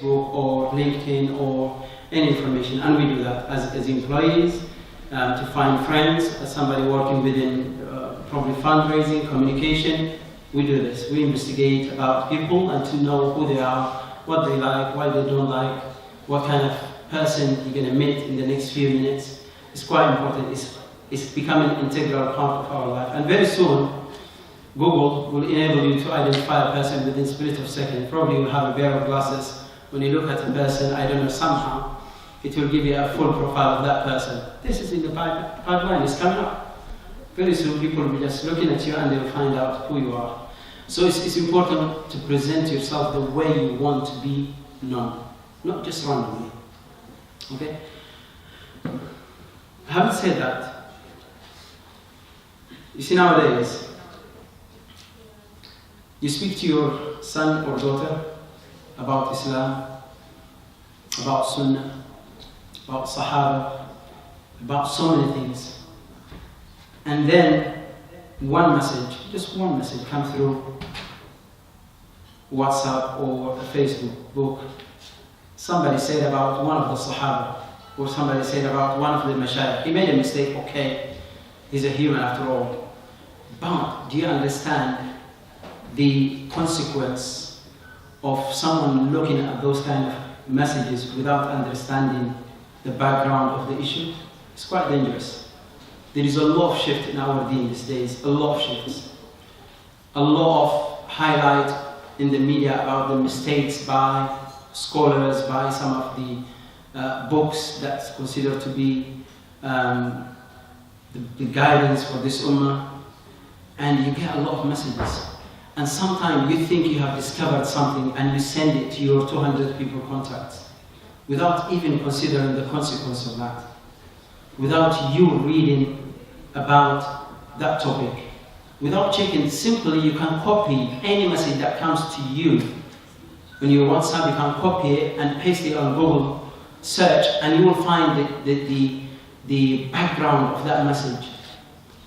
Facebook or LinkedIn or any information, and we do that as employees, to find friends, as somebody working within probably fundraising, communication. We do this. We investigate about people and to know who they are, what they like, why they don't like, what kind of person you're going to meet in the next few minutes. It's quite important. It's becoming an integral part of our life. And very soon, Google will enable you to identify a person within a split of a second. Probably you'll have a pair of glasses. When you look at a person, I don't know, somehow, it will give you a full profile of that person. This is in the pipeline, it's coming up. Very soon people will be just looking at you and they'll find out who you are. So it's important to present yourself the way you want to be known, not just randomly. Okay? Having said that, you see nowadays, you speak to your son or daughter about Islam, about Sunnah, about Sahaba, about so many things. And then one message, just one message comes through WhatsApp or Facebook. Somebody said about one of the Sahaba, or somebody said about one of the Mashayikh. He made a mistake, okay, he's a human after all. But do you understand the consequence of someone looking at those kind of messages without understanding the background of the issue? It's quite dangerous. There is a lot of shift in our deen these days, a lot of shifts. A lot of highlight in the media about the mistakes by scholars, by some of the books that's considered to be the guidance for this ummah. And you get a lot of messages. And sometimes you think you have discovered something and you send it to your 200 people contacts without even considering the consequence of that. Without you reading about that topic. Without checking, simply you can copy any message that comes to you. When you're WhatsApp, you can copy it and paste it on Google search and you will find the background of that message.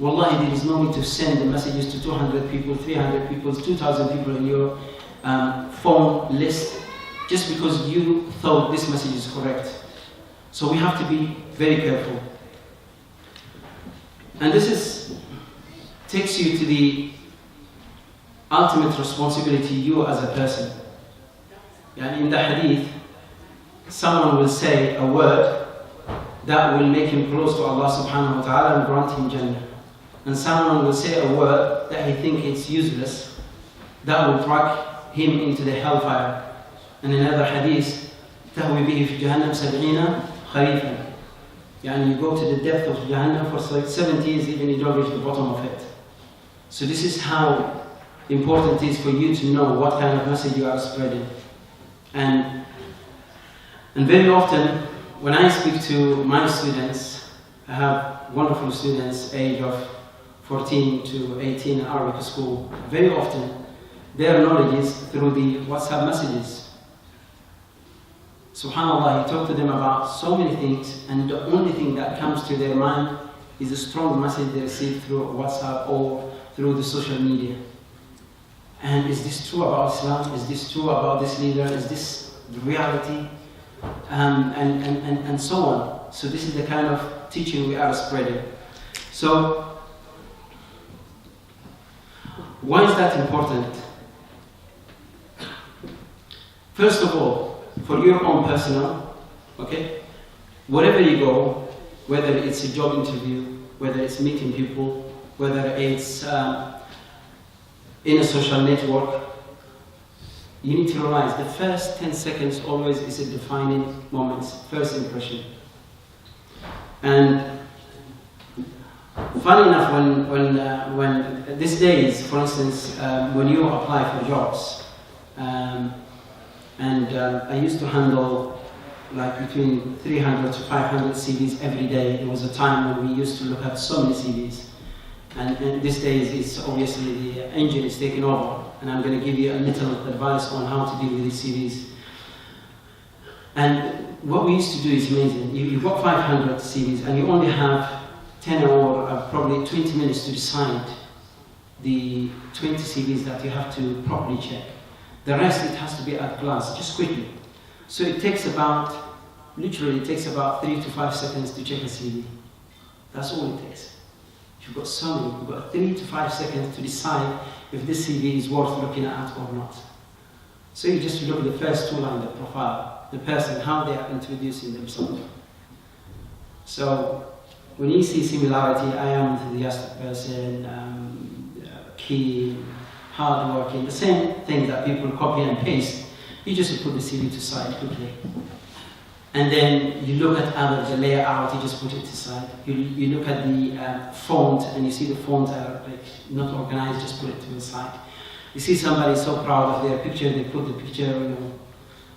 Wallahi, there is no need to send the messages to 200 people, 300 people, 2,000 people in your phone list just because you thought this message is correct. So we have to be very careful. And this takes you to the ultimate responsibility, you as a person. In the hadith, someone will say a word that will make him close to Allah subhanahu wa ta'ala and grant him Jannah. And someone will say a word that he thinks is useless, that will drag him into the hellfire. And in another hadith, تهوي به في جهنم 70 خريفا. You go to the depth of Jahannam for 70 years, even you don't reach the bottom of it. So this is how important it is for you to know what kind of message you are spreading. And very often, when I speak to my students, I have wonderful students, age of 14 to 18 in Arabic school. Very often, their knowledge is through the WhatsApp messages. SubhanAllah, you talk to them about so many things, and the only thing that comes to their mind is a strong message they receive through WhatsApp or through the social media. And is this true about Islam? Is this true about this leader? Is this the reality? And so on. So this is the kind of teaching we are spreading. So, why is that important? First of all, for your own personal, okay? Wherever you go, whether it's a job interview, whether it's meeting people, whether it's in a social network, you need to realize the first 10 seconds always is a defining moment, first impression. And funny enough, when these days, for instance, when you apply for jobs, I used to handle like between 300 to 500 CVs every day. There was a time when we used to look at so many CVs. And these days, it's obviously the engine is taking over. And I'm going to give you a little advice on how to deal with these CVs. And what we used to do is amazing. You've got 500 CVs and you only have 10 or probably 20 minutes to decide the 20 CVs that you have to properly check. The rest, it has to be at glance, just quickly. So it takes literally it takes about 3 to 5 seconds to check a CV. That's all it takes. You've got so many, you've got 3 to 5 seconds to decide if this CV is worth looking at or not. So you just look at the first 2 lines of the profile, the person, how they are introducing themselves. So when you see similarity, I am an enthusiastic person, keen, hard-working, the same thing that people copy and paste, you just put the CV to side quickly. And then you look at the layout, you just put it to side. You look at the font, and you see the font are like not organized, just put it to the side. You see somebody so proud of their picture, they put the picture,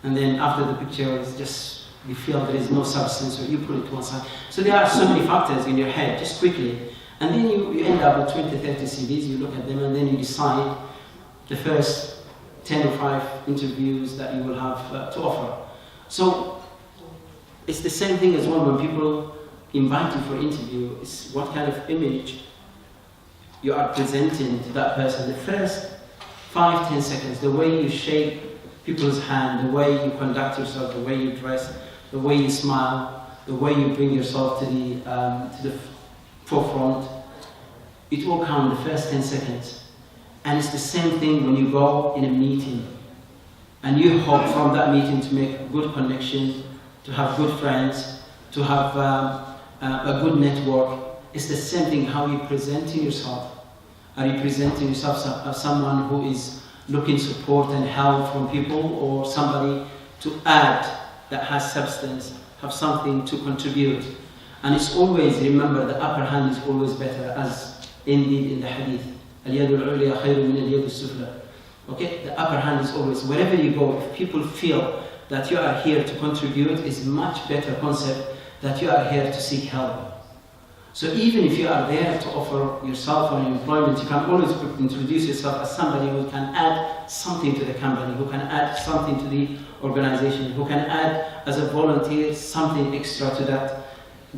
and then after the picture, it's just, you feel there is no substance, or you put it to one side. So there are so many factors in your head, just quickly. And then you end up with 20, 30 CVs, you look at them, and then you decide the first 10 or 5 interviews that you will have to offer. So it's the same thing as well when people invite you for an interview. It's what kind of image you are presenting to that person. The first 5, 10 seconds, the way you shake people's hand, the way you conduct yourself, the way you dress, the way you smile, the way you bring yourself to the forefront, it all counts in the first 10 seconds. And it's the same thing when you go in a meeting and you hope from that meeting to make a good connection, to have good friends, to have a good network. It's the same thing how you're presenting yourself. Are you presenting yourself as someone who is looking support and help from people, or somebody to add that has substance, have something to contribute? And it's always, remember, the upper hand is always better, as indeed in the hadith. اليد العليا خير من اليد السفلى. Okay, the upper hand is always, wherever you go, if people feel that you are here to contribute, is much better concept that you are here to seek help. So even if you are there to offer yourself an employment, you can always introduce yourself as somebody who can add something to the company, who can add something to the organization, who can add as a volunteer something extra to that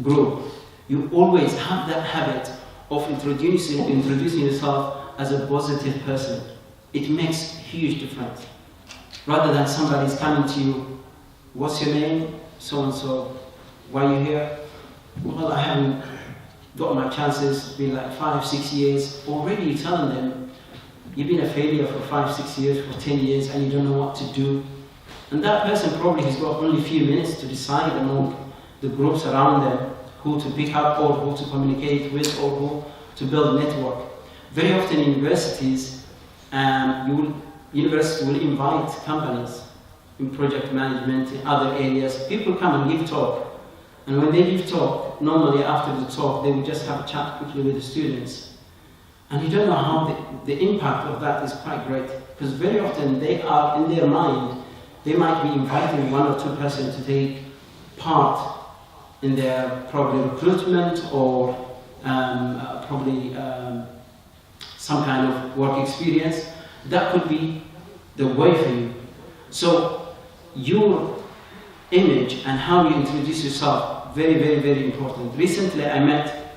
group. You always have that habit of introducing yourself as a positive person. It makes huge difference. Rather than somebody's coming to you, what's your name? So and so. Why are you here? Well, I haven't got my chances. It's been like 5, 6 years. Already you're telling them you've been a failure for 5, 6 years, for 10 years, and you don't know what to do. And that person probably has got only a few minutes to decide among the groups around them who to pick up, or who to communicate with, or who to build network. Very often in universities, universities will invite companies in project management, in other areas. People come and give talk. And when they give talk, normally after the talk, they will just have a chat quickly with the students. And you don't know how the impact of that is quite great. Because very often they are, in their mind, they might be inviting 1 or 2 persons to take part in their probably recruitment, or probably some kind of work experience. That could be the way for you. So your image and how you introduce yourself, very, very, very important. Recently I met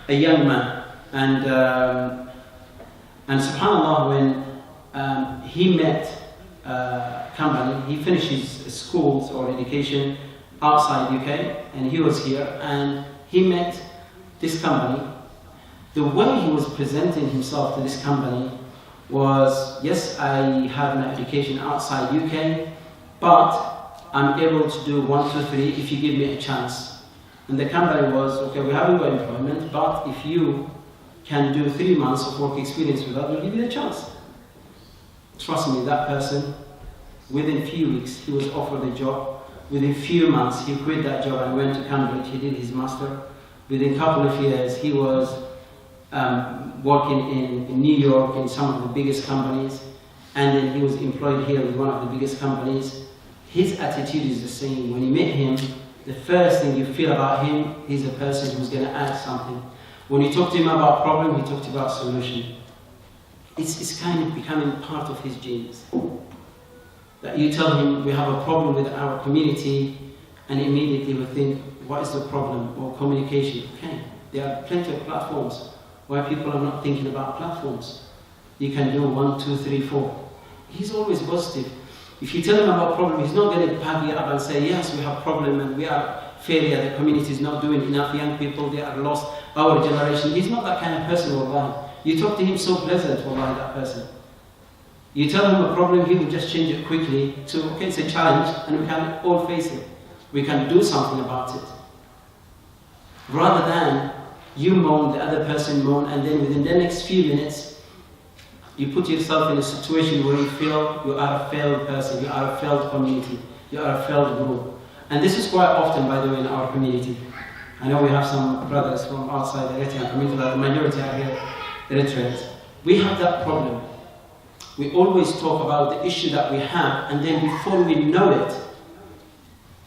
a young man, and subhanAllah, when he met a company, he finished his schools or education outside UK, and he was here, and he met this company. The way he was presenting himself to this company was, yes, I have an education outside UK, but I'm able to do 1, 2, 3 if you give me a chance. And the company was, okay, we haven't got employment, but if you can do 3 months of work experience with us, we'll give you a chance. Trust me, that person, within a few weeks, he was offered a job. Within a few months, he quit that job and went to Cambridge. He did his master. Within a couple of years, he was working in New York in some of the biggest companies, and then he was employed here with one of the biggest companies. His attitude is the same. When you meet him, the first thing you feel about him, he's a person who's going to add something. When you talk to him about problem, he talks about solution. It's kind of becoming part of his genes. That you tell him we have a problem with our community, and immediately we think, what is the problem? Or communication. Okay, there are plenty of platforms. Why people are not thinking about platforms? You can do 1, 2, 3, 4. He's always positive. If you tell him about problem, he's not going to pack you up and say, yes, we have problem and we are failure, the community is not doing enough, young people, they are lost, our generation. He's not that kind of person, wallahi. You talk to him so pleasant, wallahi, that person. You tell him a problem, he will just change it quickly to, okay, it's a challenge and we can all face it. We can do something about it. Rather than you moan, the other person moan, and then within the next few minutes, you put yourself in a situation where you feel you are a failed person, you are a failed community, you are a failed group. And this is quite often, by the way, in our community. I know we have some brothers from outside the Eritrean community, but the majority are here, Eritreans. We have that problem. We always talk about the issue that we have, and then before we know it,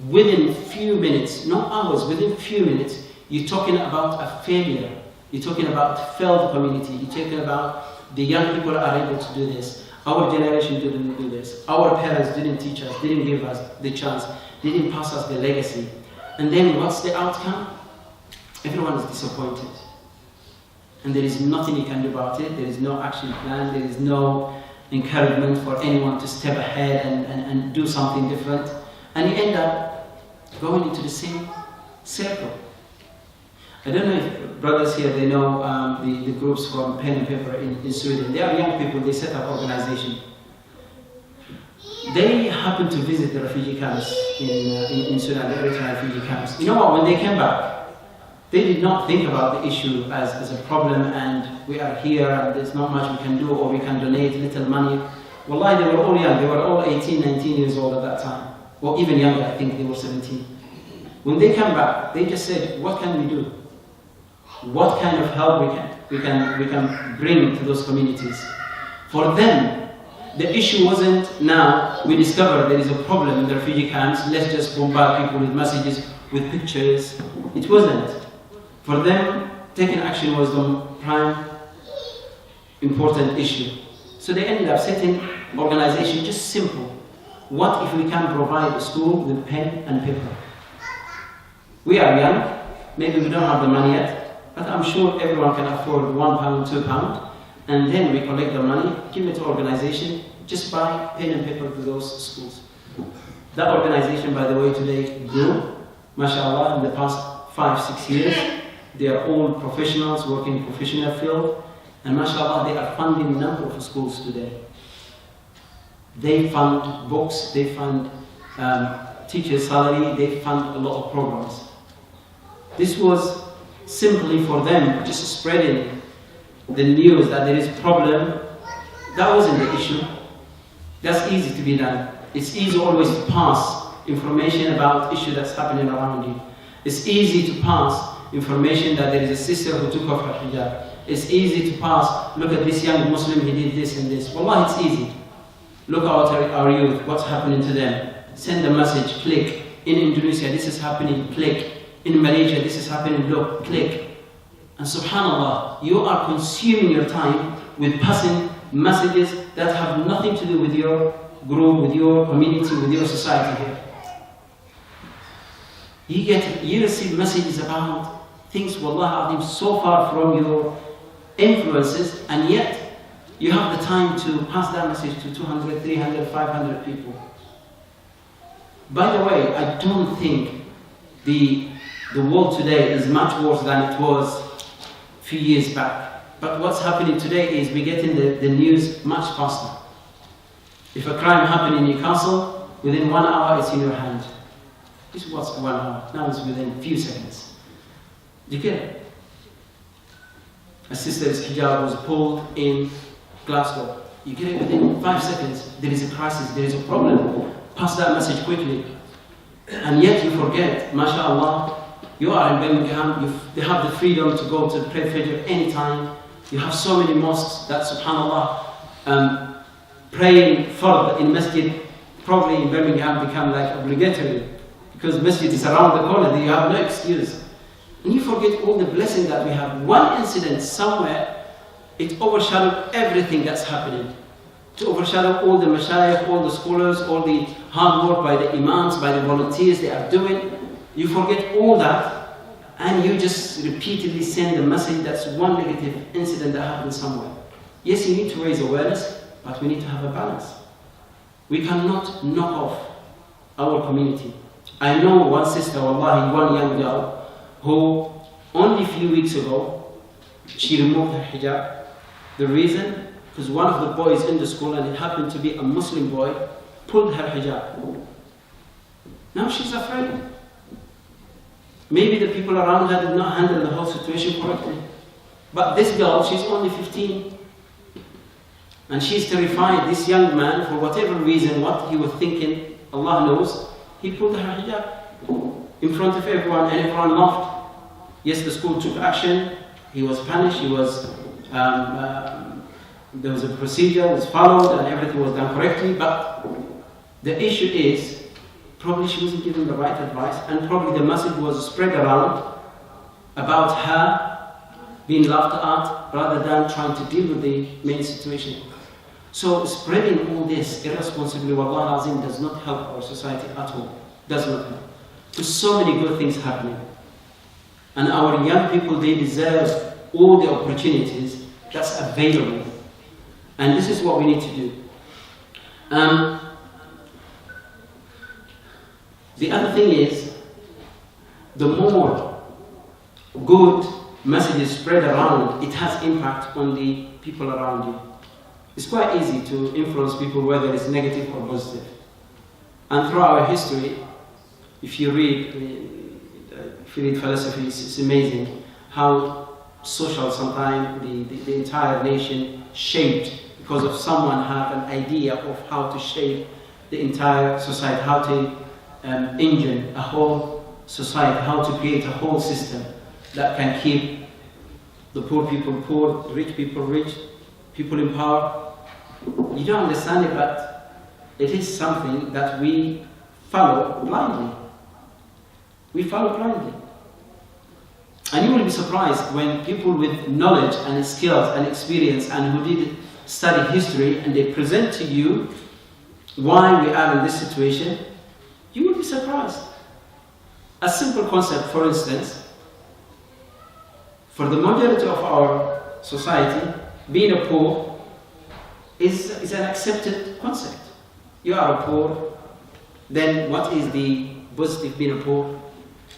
within few minutes, not hours, within few minutes, you're talking about a failure. You're talking about a failed community. You're talking about the young people are able to do this. Our generation didn't do this. Our parents didn't teach us, didn't give us the chance, didn't pass us the legacy. And then what's the outcome? Everyone is disappointed. And there is nothing you can do about it. There is no action plan. There is no encouragement for anyone to step ahead and do something different. And you end up going into the same circle. I don't know if brothers here, they know the groups from Pen and Paper in Sweden. They are young people, they set up organization. They happened to visit the refugee camps in Sudan, the Eritrean refugee camps. You know what, when they came back, they did not think about the issue as a problem and we are here and there's not much we can do or we can donate little money. Wallahi, they were all young, they were all 18, 19 years old at that time. Or even younger, I think they were 17. When they came back, they just said, what can we do? What kind of help we can bring to those communities? For them, the issue wasn't now we discover there is a problem in the refugee camps, let's just bombard people with messages, with pictures. It wasn't. For them, taking action was the prime important issue. So they ended up setting organization just simple. What if we can provide a school with pen and paper? We are young, maybe we don't have the money yet, but I'm sure everyone can afford £1, £2, and then we collect the money, give it to organization, just buy pen and paper to those schools. That organization, by the way, today grew, mashallah, in the past 5-6 years. They are all professionals working in professional field, and mashallah, they are funding a number of schools today. They fund books, they fund teachers' salary, they fund a lot of programs. This was simply for them just spreading the news that there is a problem. That wasn't the issue. That's easy to be done. It's easy always to pass information about issue that's happening around you. It's easy to pass information that there is a sister who took off her hijab. It's easy to pass, look at this young Muslim, he did this and this. Wallah, it's easy. Look at our youth, what's happening to them. Send a message, click. In Indonesia, this is happening, click. In Malaysia, this is happening, look, click. And subhanAllah, you are consuming your time with passing messages that have nothing to do with your group, with your community, with your society here. You receive messages about things, wallah, so far from your influences, and yet you have the time to pass that message to 200, 300, 500 people. By the way, I don't think the world today is much worse than it was a few years back. But what's happening today is we're getting the news much faster. If a crime happened in Newcastle, within 1 hour it's in your hand. This was 1 hour, now it's within a few seconds. You get it? A sister's hijab was pulled in Glasgow. You get it within 5 seconds. There is a crisis, there is a problem. Pass that message quickly. And yet you forget, mashallah, you are in Birmingham, they have the freedom to go to pray Fajr anytime. You have so many mosques that, subhanallah, praying Fard in masjid probably in Birmingham become like obligatory because masjid is around the corner, you have no excuse. And you forget all the blessing that we have. One incident somewhere, it overshadowed everything that's happening. To overshadow all the mashayikh, all the scholars, all the hard work by the imams, by the volunteers they are doing. You forget all that and you just repeatedly send a message that's one negative incident that happened somewhere. Yes, you need to raise awareness, but we need to have a balance. We cannot knock off our community. I know one sister, wallahi, one young girl, who only a few weeks ago, she removed her hijab. The reason? Because one of the boys in the school, and it happened to be a Muslim boy, pulled her hijab. Now she's afraid. Maybe the people around her did not handle the whole situation correctly. But this girl, she's only 15. And she's terrified. This young man, for whatever reason, what he was thinking, Allah knows, he pulled her hijab in front of everyone, and everyone laughed. Yes, the school took action. He was punished. He was there was a procedure was followed, and everything was done correctly. But the issue is, probably she wasn't given the right advice, and probably the message was spread around about her being laughed at rather than trying to deal with the main situation. So spreading all this irresponsibly, Wallah Azim, does not help our society at all. Does not help. There's so many good things happening. And our young people, they deserve all the opportunities that's available. And this is what we need to do. The other thing is, the more good messages spread around, it has impact on the people around you. It's quite easy to influence people, whether it's negative or positive. And throughout our history, if you read philosophy, it's amazing how social sometimes the entire nation shaped because of someone had an idea of how to shape the entire society, how to engine a whole society, how to create a whole system that can keep the poor people poor, rich people rich, people in power. You don't understand it, but it is something that we follow blindly. We follow blindly. And you will be surprised when people with knowledge and skills and experience and who did study history, and they present to you why we are in this situation, you will be surprised. A simple concept, for instance, for the majority of our society, being a poor is an accepted concept. You are a poor, then what is the positive being a poor?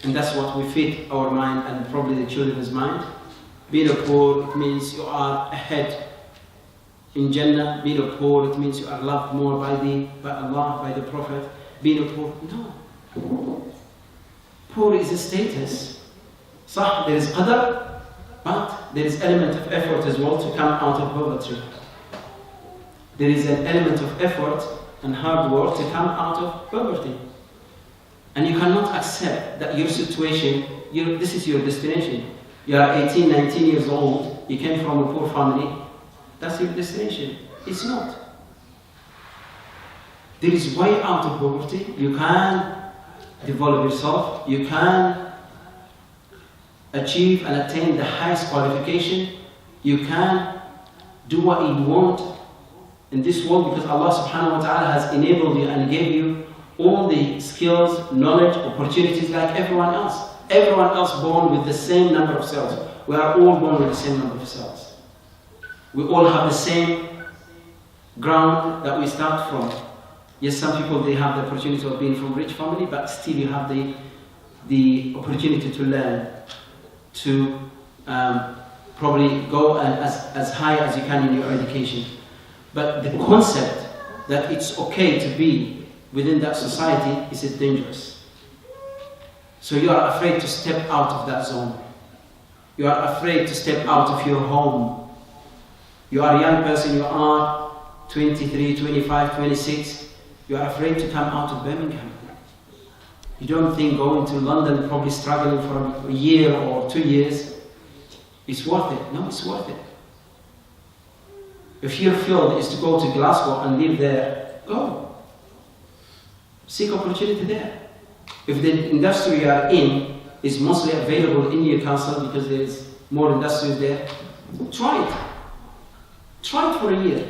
And that's what we feed our mind and probably the children's mind. Being a poor, it means you are ahead in Jannah. Being a poor, it means you are loved more by Allah, by the Prophet. Being a poor, no. Poor is a status. There is qadar, but there is element of effort as well to come out of poverty. There is an element of effort and hard work to come out of poverty. And you cannot accept that your situation, this is your destination. You are 18, 19 years old, you came from a poor family, that's your destination. It's not. There is way out of poverty. You can develop yourself, you can achieve and attain the highest qualification, you can do what you want in this world, because Allah subhanahu wa ta'ala has enabled you and gave you all the skills, knowledge, opportunities like everyone else. Everyone else born with the same number of cells. We are all born with the same number of cells. We all have the same ground that we start from. Yes, some people, they have the opportunity of being from rich family, but still you have the opportunity to learn, to probably go as high as you can in your education. But the concept that it's okay to be within that society is dangerous. So you are afraid to step out of that zone. You are afraid to step out of your home. You are a young person, you are 23, 25, 26. You are afraid to come out of Birmingham. You don't think going to London, probably struggling for a year or 2 years, is worth it. No, it's worth it. If your field is to go to Glasgow and live there, go. Seek opportunity there. If the industry you are in is mostly available in Newcastle because there is more industries there, try it. Try it for a year.